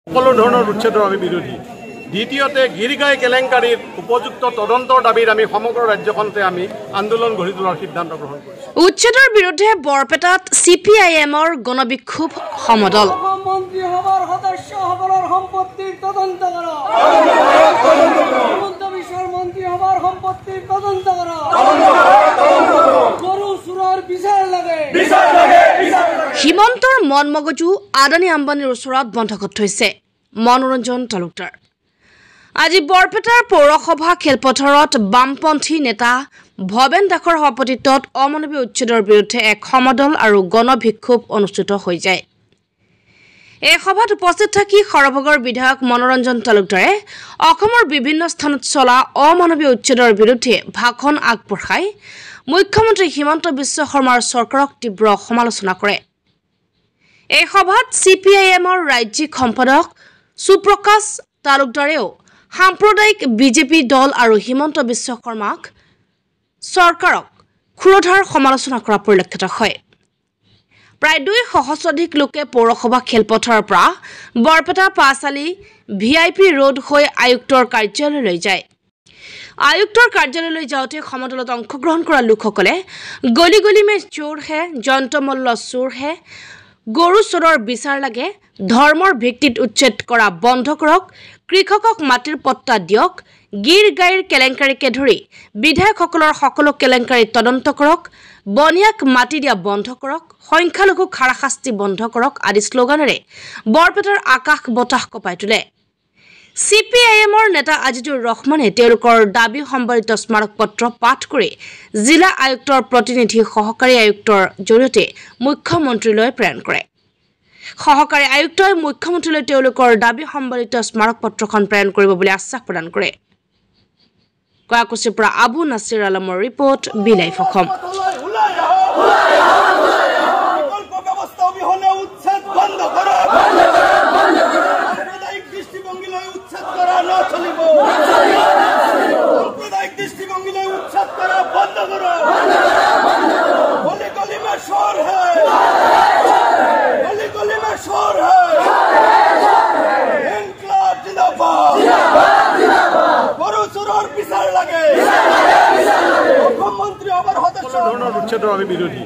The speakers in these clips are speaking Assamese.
সকলো ধৰণৰ উচ্ছেদৰ আমি বিৰোধী। দ্বিতীয়তে গিৰিগাই কেলেংকাৰীৰ উপযুক্ত তদন্তৰ দাবীত আমি সমগ্ৰ ৰাজ্যখনতে আমি আন্দোলন গঢ়ি তোলাৰ সিদ্ধান্ত গ্ৰহণ কৰিছোঁ। উচ্ছেদৰ বিৰুদ্ধে বৰপেটাত CPIMৰ গণবিক্ষোভ সমদল। মন্ত্ৰীসভাৰ সদস্যসকলৰ সম্পত্তিৰ তদন্ত কৰা। হিমন্ত বিশ্বৰ মন্ত্ৰীসভাৰ সম্পত্তিৰ তদন্ত কৰা। গৰু চুৰৰ বিচাৰ লাগে। হিমন্তৰ মন মগজু আদানী আম্বানীৰ ওচৰত বন্ধকত থৈছে মনোৰঞ্জন তালুকদাৰ। আজি বৰপেটাৰ পৌৰসভা খেলপথাৰত বামপন্থী নেতা ভৱেন দাসৰ সভাপতিত্বত অমানৱীয় উচ্ছেদৰ বিৰুদ্ধে এক সমদল আৰু গণবিক্ষোভ অনুষ্ঠিত হৈ যায়। এই সভাত উপস্থিত থাকি সৰভোগৰ বিধায়ক মনোৰঞ্জন তালুকদাৰে অসমৰ বিভিন্ন স্থানত চলা অমানৱীয় উচ্ছেদৰ বিৰুদ্ধে ভাষণ আগবঢ়াই মুখ্যমন্ত্ৰী হিমন্ত বিশ্ব শৰ্মাৰ চৰকাৰক তীব্ৰ সমালোচনা কৰে। এই সভাত CPIMৰ ৰাজ্যিক সম্পাদক সুপ্ৰকাশ তালুকদাৰেও সাম্প্ৰদায়িক বিজেপি দল আৰু হিমন্ত বিশ্ব শৰ্মাক চৰকাৰক ক্ষুৰধাৰ সমালোচনা কৰা পৰিলক্ষিত হয়। প্ৰায় 2 সহস্ৰাধিক লোকে পৌৰসভা খেলপথাৰৰ পৰা বৰপেটা পাঁচআলি VIP ৰোড হৈ আয়ুক্তৰ কাৰ্যালয়লৈ যায়। আয়ুক্তৰ কাৰ্যালয়লৈ যাওঁতে সমদলত অংশগ্ৰহণ কৰা লোকসকলে গলি গলি মে চোৰ হে, জন্তমল্ল চোৰ হে, গৰু চোৰৰ বিচাৰ লাগে, ধৰ্মৰ ভিত্তিত উচ্ছেদ কৰা বন্ধ কৰক, কৃষকক মাটিৰ পট্টা দিয়ক, গিৰ গাইৰ কেলেংকাৰীকে ধৰি বিধায়কসকলৰ সকলো কেলেংকাৰী তদন্ত কৰক, বনিয়াক মাটি দিয়া বন্ধ কৰক, সংখ্যালঘুক হাৰাশাস্তি বন্ধ কৰক আদি শ্লোগানেৰে বৰপেটাৰ আকাশ বতাহ কঁপাই তোলে। CPIMৰ নেতা আজিজুৰ ৰহমানে তেওঁলোকৰ দাবী সম্বলিত স্মাৰক পত্ৰ পাঠ কৰি জিলা আয়ুক্তৰ প্ৰতিনিধি সহকাৰী আয়ুক্তৰ জৰিয়তে মুখ্যমন্ত্ৰীলৈ প্ৰেৰণ কৰে। সহকাৰী আয়ুক্তই মুখ্যমন্ত্ৰীলৈ তেওঁলোকৰ দাবী সম্বলিত স্মাৰক পত্ৰখন প্ৰেৰণ কৰিব বুলি আশ্বাস প্ৰদান কৰে। কয়াকুছিৰ পৰা আবু নাছিৰ আলমৰ ৰিপৰ্ট বিলাইফ অসম। উচ্ছেদৰ আমি বিৰোধী।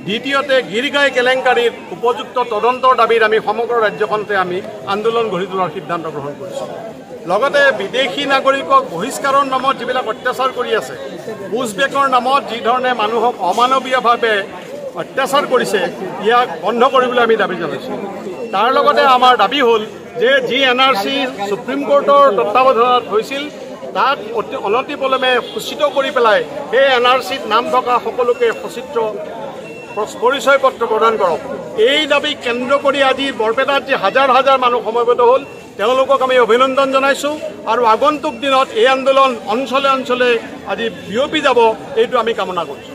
দ্বিতীয়তে গিৰিগাই কেলেংকাৰীৰ উপযুক্ত তদন্তৰ দাবীত আমি সমগ্ৰ ৰাজ্যখনতে আমি আন্দোলন গঢ়ি তোলাৰ সিদ্ধান্ত গ্ৰহণ কৰিছোঁ। লগতে বিদেশী নাগৰিকক বহিষ্কাৰৰ নামত যিবিলাক অত্যাচাৰ কৰি আছে, পুছবেকৰ নামত যি ধৰণে মানুহক অমানৱীয়ভাৱে অত্যাচাৰ কৰিছে, ইয়াক বন্ধ কৰিবলৈ আমি দাবী জনাইছোঁ। তাৰ লগতে আমাৰ দাবী হ'ল যে যি NRC সুপ্ৰিম কোৰ্টৰ তত্বাৱধানত হৈছিল, তাক অনতিপলমে সূচিত কৰি পেলাই সেই NRCত নাম থকা সকলোকে সচিত্ৰ পৰিচয় পত্ৰ প্ৰদান কৰক। এই দাবী কেন্দ্ৰ কৰি আজি বৰপেটাত যি হাজাৰ হাজাৰ মানুহ সমবেত হ'ল, তেওঁলোকক আমি অভিনন্দন জনাইছোঁ আৰু আগন্তুক দিনত এই আন্দোলন অঞ্চলে অঞ্চলে আজি বিয়পি যাব, এইটো আমি কামনা কৰিছোঁ।